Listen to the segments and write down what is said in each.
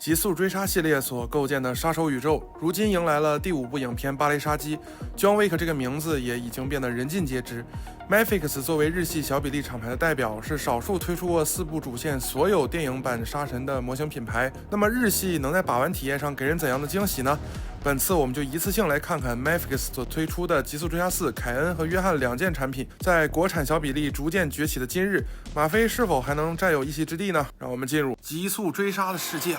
极速追杀系列所构建的杀手宇宙，如今迎来了第5部影片《芭蕾杀机》，John Wick 这个名字也已经变得人尽皆知。Mafex 作为日系小比例厂牌的代表，是少数推出过4部主线所有电影版杀神的模型品牌。那么日系能在把玩体验上给人怎样的惊喜呢？本次我们就一次性来看看 Mafex 所推出的《极速追杀4》凯恩和约翰2件产品，在国产小比例逐渐崛起的今日，吗啡是否还能占有一席之地呢？让我们进入极速追杀的世界。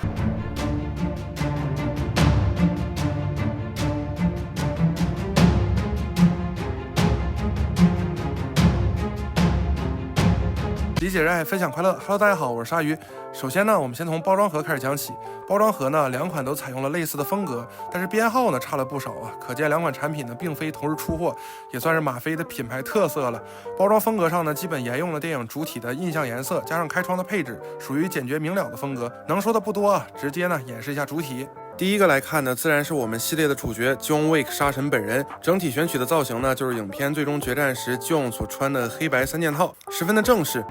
理解热爱，分享快乐。Hello， 大家好，我是鲨鱼。首先呢，我们先从包装盒开始讲起。包装盒呢，2款都采用了类似的风格，但是编号呢差了不少啊。可见2款产品呢并非同时出货，也算是吗啡的品牌特色了。包装风格上呢，基本沿用了电影主体的印象颜色，加上开窗的配置，属于简洁明了的风格。能说的不多啊，直接呢演示一下主体。第一个来看的自然是我们系列的主角 John Wick 杀神本人，整体选取的造型呢就是影片最终决战时 John 所穿的黑白3件套，十分的正式。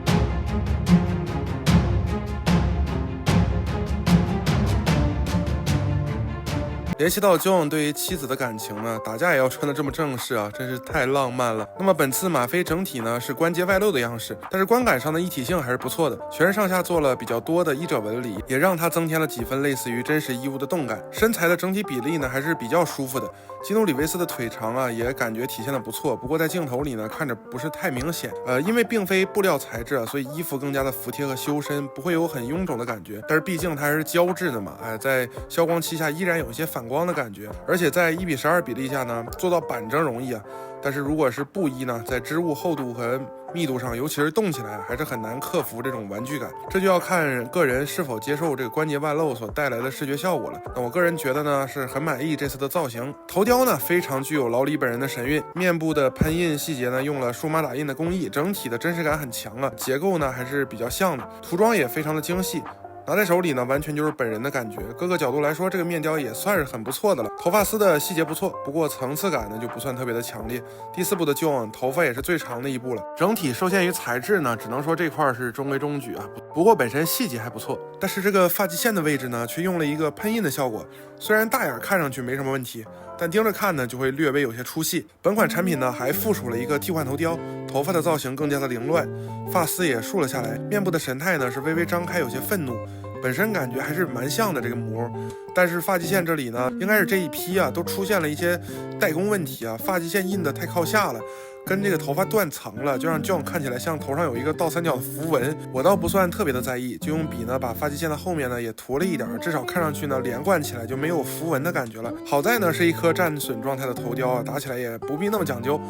联系到 John 对于妻子的感情呢，打架也要穿得这么正式啊，真是太浪漫了。那么本次吗啡整体呢是关节外露的样式，但是观感上的一体性还是不错的，全身上下做了比较多的衣褶纹理，也让它增添了几分类似于真实衣物的动感。身材的整体比例呢还是比较舒服的，基努里维斯的腿长啊也感觉体现的不错，不过在镜头里呢看着不是太明显。因为并非布料材质啊，所以衣服更加的服帖和修身，不会有很臃肿的感觉。但是毕竟它还是胶质的嘛，在消光器下依然有一些反光的感觉，而且在1:12比例下呢，做到板正容易啊，但是如果是布衣呢，在织物厚度和密度上，尤其是动起来，还是很难克服这种玩具感。这就要看个人是否接受这个关节外露所带来的视觉效果了。那我个人觉得呢，是很满意这次的造型。头雕呢，非常具有老李本人的神韵，面部的喷印细节呢，用了数码打印的工艺，整体的真实感很强啊，结构呢还是比较像的，涂装也非常的精细。拿在手里呢，完全就是本人的感觉。各个角度来说，这个面雕也算是很不错的了。头发丝的细节不错，不过层次感呢就不算特别的强烈。第4部的 John 头发也是最长的一部了。整体受限于材质呢，只能说这块是中规中矩啊。不过本身细节还不错，但是这个发际线的位置呢，却用了一个喷印的效果。虽然大眼看上去没什么问题，但盯着看呢就会略微有些出戏。本款产品呢还附属了一个替换头雕，头发的造型更加的凌乱，发丝也竖了下来，面部的神态呢是微微张开，有些愤怒。本身感觉还是蛮像的这个模，但是发际线这里呢，应该是这一批啊都出现了一些代工问题啊，发际线印的太靠下了，跟这个头发断层了，就让 John 看起来像头上有一个倒三角的符文。我倒不算特别的在意，就用笔呢把发际线的后面呢也涂了一点，至少看上去呢连贯起来就没有符文的感觉了。好在呢是一颗战损状态的头雕啊，打起来也不必那么讲究。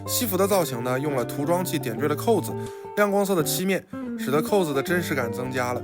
西服的造型呢用了涂装剂点缀的扣子，亮光色的漆面，使得扣子的真实感增加了。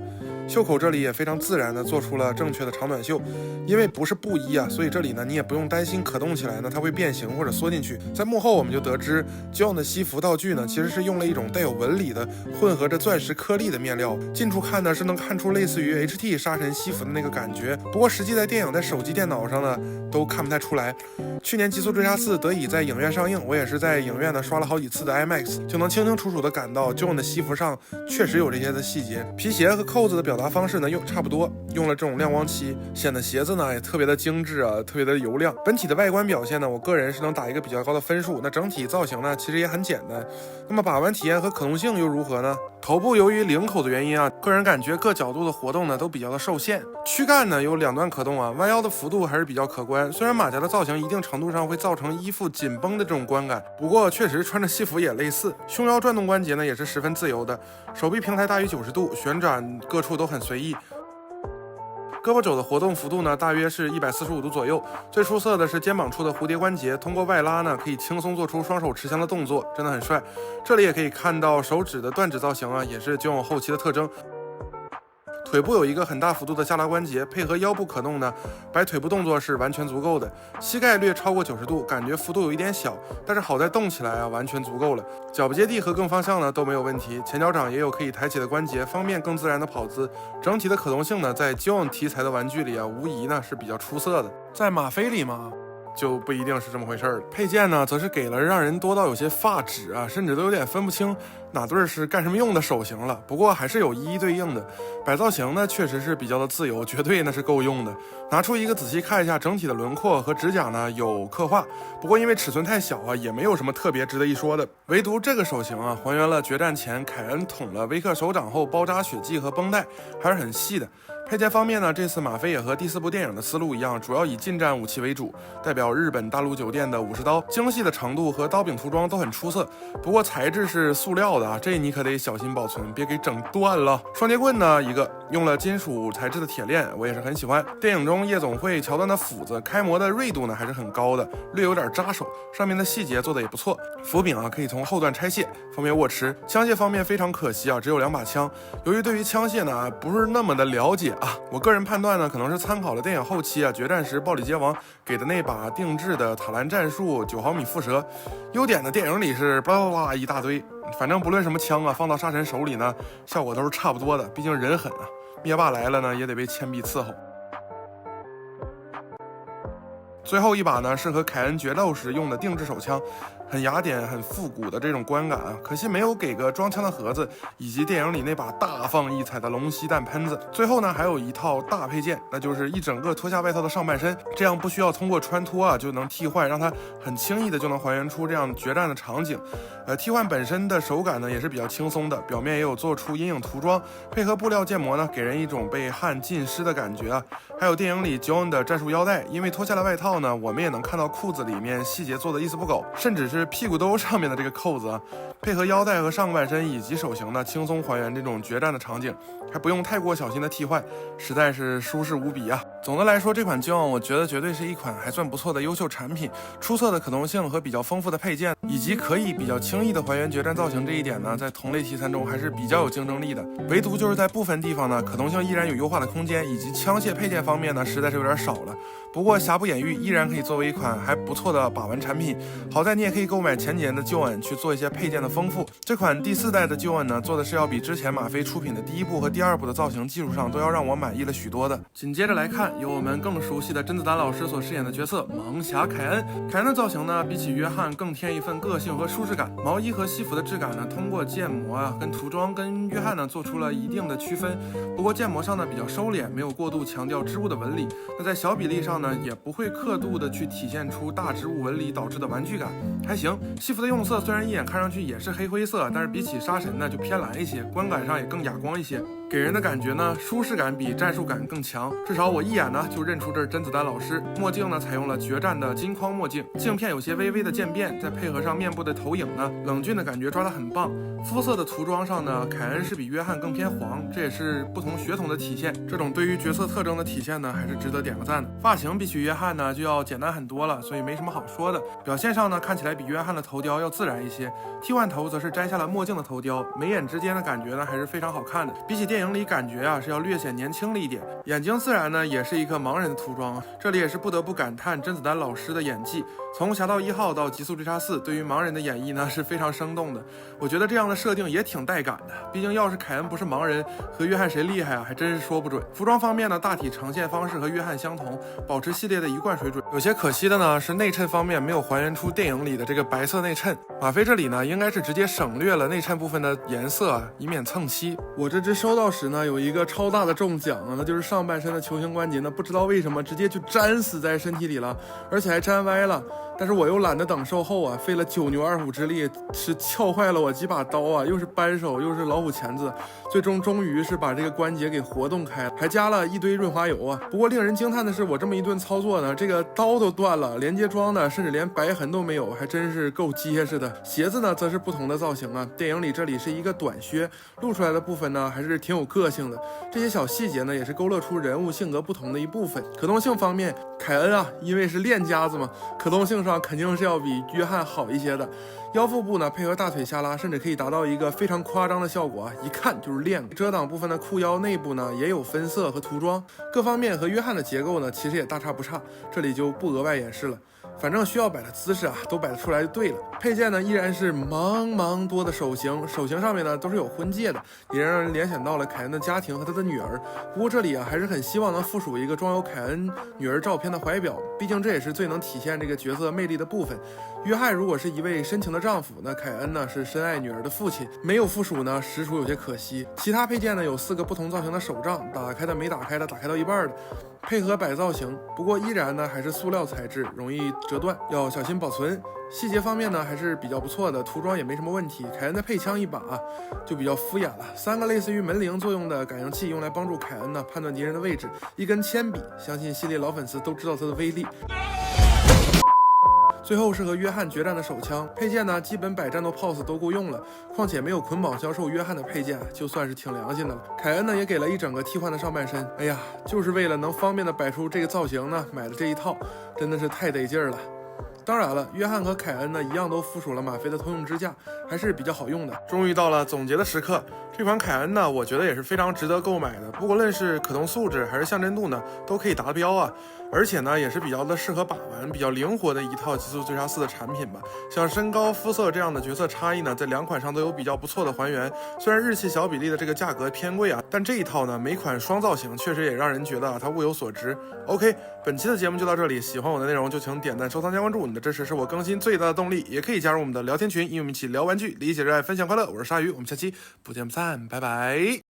袖口这里也非常自然的做出了正确的长短袖，因为不是布衣啊，所以这里呢你也不用担心可动起来呢它会变形或者缩进去。在幕后我们就得知 John 的西服道具呢其实是用了一种带有纹理的混合着钻石颗粒的面料，近处看呢是能看出类似于 HT 杀神西服的那个感觉，不过实际在电影在手机电脑上呢都看不太出来。去年极速追杀4得以在影院上映，我也是在影院呢刷了好几次的 IMAX， 就能清清楚楚的感到 John 的西服上确实有这些的细节。皮鞋和扣子的表达方式呢又差不多，用了这种亮光漆，显得鞋子呢也特别的精致啊，特别的油亮。本体的外观表现呢，我个人是能打一个比较高的分数。那整体造型呢其实也很简单，那么把玩体验和可动性又如何呢？头部由于领口的原因啊，个人感觉各角度的活动呢都比较的受限。躯干呢有2段可动啊，弯腰的幅度还是比较可观。虽然马甲的造型一定程度上会造成衣服紧绷的这种观感，不过确实穿着西服也类似。胸腰转动关节呢也是十分自由的，手臂平台大于90度，旋转各处都很随意。胳膊肘的活动幅度呢大约是145度左右。最出色的是肩膀处的蝴蝶关节，通过外拉呢可以轻松做出双手持枪的动作，真的很帅。这里也可以看到手指的断指造型啊，也是John后期的特征。腿部有一个很大幅度的下拉关节，配合腰部可动呢，摆腿部动作是完全足够的。膝盖略超过90度，感觉幅度有一点小，但是好在动起来啊，完全足够了。脚不接地和更方向呢都没有问题，前脚掌也有可以抬起的关节，方便更自然的跑姿。整体的可动性呢，在John题材的玩具里啊，无疑呢是比较出色的。在吗啡里嘛，就不一定是这么回事儿了。配件呢，则是给了让人多到有些发指啊，甚至都有点分不清哪对是干什么用的手型了。不过还是有一一对应的。摆造型呢，确实是比较的自由，绝对那是够用的。拿出一个仔细看一下整体的轮廓和指甲呢有刻画，不过因为尺寸太小啊，也没有什么特别值得一说的。唯独这个手型啊，还原了决战前凯恩捅了威克手掌后包扎血迹和绷带，还是很细的。配件方面呢，这次马飞也和第4部电影的思路一样，主要以近战武器为主，代表日本大陆酒店的武士刀，精细的程度和刀柄涂装都很出色。不过材质是塑料的啊，这你可得小心保存，别给整断了。双截棍呢，一个用了金属材质的铁链，我也是很喜欢。电影中夜总会桥段的斧子开模的锐度呢还是很高的，略有点扎手，上面的细节做的也不错。斧柄啊可以从后段拆卸，方便握持。枪械方面非常可惜啊，只有2把枪。由于对于枪械呢不是那么的了解啊，我个人判断呢，可能是参考了电影后期啊决战时暴力街王给的那把定制的塔兰战术9毫米蝮蛇。优点呢，电影里是巴拉巴拉一大堆，反正不论什么枪啊，放到杀神手里呢，效果都是差不多的，毕竟人狠啊，灭霸来了呢也得被铅笔伺候。最后一把呢是和凯恩决斗时用的定制手枪，很雅典很复古的这种观感啊，可惜没有给个装枪的盒子，以及电影里那把大放异彩的龙吸弹喷子。最后呢还有一套大配件，那就是一整个脱下外套的上半身，这样不需要通过穿脱啊就能替换，让它很轻易的就能还原出这样决战的场景。替换本身的手感呢也是比较轻松的，表面也有做出阴影涂装，配合布料建模呢给人一种被汗浸湿的感觉啊。还有电影里 John 的战术腰带，因为脱下了外套呢，我们也能看到裤子里面细节做的一丝不苟，甚至是屁股兜上面的这个扣子啊，配合腰带和上半身以及手型呢，轻松还原这种决战的场景，还不用太过小心的替换，实在是舒适无比啊。总的来说，这款 John 我觉得绝对是一款还算不错的优秀产品，出色的可动性和比较丰富的配件，以及可以比较轻易的还原决战造型这一点呢，在同类题材中还是比较有竞争力的。唯独就是在部分地方呢，可动性依然有优化的空间，以及枪械配件方面呢，实在是有点少了。不过瑕不掩瑜，依然可以作为一款还不错的把玩产品。好在你也可以购买前几年的John去做一些配件的丰富。这款第4代的John呢，做的是要比之前马飞出品的第1部和第2部的造型技术上都要让我满意了许多的。紧接着来看，由我们更熟悉的甄子丹老师所饰演的角色盲侠凯恩。凯恩的造型呢，比起约翰更添一份个性和舒适感。毛衣和西服的质感呢，通过建模啊跟涂装跟约翰呢做出了一定的区分。不过建模上呢比较收敛，没有过度强调织物的纹理。那在小比例上呢，也不会刻度的去体现出大织物纹理导致的玩具感，还行。西服的用色虽然一眼看上去也是黑灰色，但是比起杀神呢就偏蓝一些，观感上也更哑光一些，给人的感觉呢舒适感比战术感更强。至少我一眼呢就认出这是甄子丹老师。墨镜呢采用了决战的金框墨镜，镜片有些微微的渐变，再配合上面部的投影呢，冷峻的感觉抓得很棒。肤色的涂装上呢，凯恩是比约翰更偏黄，这也是不同血统的体现。这种对于角色特征的体现呢，还是值得点个赞的。发型比起约翰呢就要简单很多了，所以没什么好说的。表现上呢，看起来比约翰的头雕要自然一些。替换头则是摘下了墨镜的头雕，眉眼之间的感觉呢还是非常好看的。比起电影里感觉啊是要略显年轻了一点。眼睛自然呢也是一个盲人的涂装，这里也是不得不感叹甄子丹老师的演技。从侠盗1号到极速追杀4，对于盲人的演绎呢是非常生动的。我觉得这样的设定也挺带感的，毕竟要是凯恩不是盲人，和约翰谁厉害啊，还真是说不准。服装方面呢，大体呈现方式和约翰相同，保持系列的一贯水准。有些可惜的呢是内衬方面没有还原出电影里的这个白色内衬。马飞这里呢应该是直接省略了内衬部分的颜色啊，以免蹭漆。我这只收到时呢有一个超大的中奖啊，那就是上半身的球形关节呢，不知道为什么直接就粘死在身体里了，而且还粘歪了。但是我又懒得等售后啊，费了9牛2虎之力，是撬坏了我几把刀啊，又是扳手又是老虎钳子，最终终于是把这个关节给活动开了，还加了一堆润滑油啊。不过令人惊叹的是，我这么一顿操作呢，这个刀都断了，连接装的甚至连白痕都没有，还真是够结实的。鞋子呢则是不同的造型啊，电影里这里是一个短靴，露出来的部分呢还是挺有个性的。这些小细节呢也是勾勒出人物性格不同的一部分。可动性方面，凯恩啊因为是练家子嘛，可动性上肯定是要比约翰好一些的。腰腹部呢配合大腿下拉，甚至可以达到一个非常夸张的效果啊，一看就是练过。遮挡部分的裤腰内部呢也有分色和涂装，各方面和约翰的结构呢其实也大差不差，这里就不额外演示了。反正需要摆的姿势啊，都摆得出来就对了。配件呢依然是茫多的手型，手型上面呢都是有婚戒的，也让人联想到了凯恩的家庭和他的女儿。不过这里啊还是很希望能附属一个装有凯恩女儿照片的怀表，毕竟这也是最能体现这个角色魅力的部分。约翰如果是一位深情的丈夫，那凯恩呢是深爱女儿的父亲，没有附属呢实属有些可惜。其他配件呢有4个不同造型的手杖，打开的没打开的，打开到一半的，配合摆造型，不过依然呢还是塑料材质，容易折断，要小心保存。细节方面呢还是比较不错的，涂装也没什么问题。凯恩的配枪一把就比较敷衍了，3个类似于门铃作用的感应器用来帮助凯恩呢判断敌人的位置，一根铅笔，相信系列老粉丝都知道它的威力。最后是和约翰决战的手枪配件呢，基本摆战斗 pose 都够用了，况且没有捆绑销售约翰的配件，就算是挺良心的了。凯恩呢也给了一整个替换的上半身，哎呀，就是为了能方便的摆出这个造型呢，买的这一套真的是太得劲儿了。当然了，约翰和凯恩呢一样都附属了吗啡的通用支架，还是比较好用的。终于到了总结的时刻，这款凯恩呢，我觉得也是非常值得购买的。不过论是可动素质还是象征度呢，都可以达标啊。而且呢，也是比较的适合把玩、比较灵活的一套极速追杀4的产品吧。像身高、肤色这样的角色差异呢，在2款上都有比较不错的还原。虽然日系小比例的这个价格偏贵啊，但这一套呢，每款双造型确实也让人觉得它物有所值。OK， 本期的节目就到这里，喜欢我的内容就请点赞、收藏、加关注，你的支持是我更新最大的动力。也可以加入我们的聊天群，与我们一起聊玩具、理解、热爱、分享快乐。我是鲨鱼，我们下期不见不散，拜拜。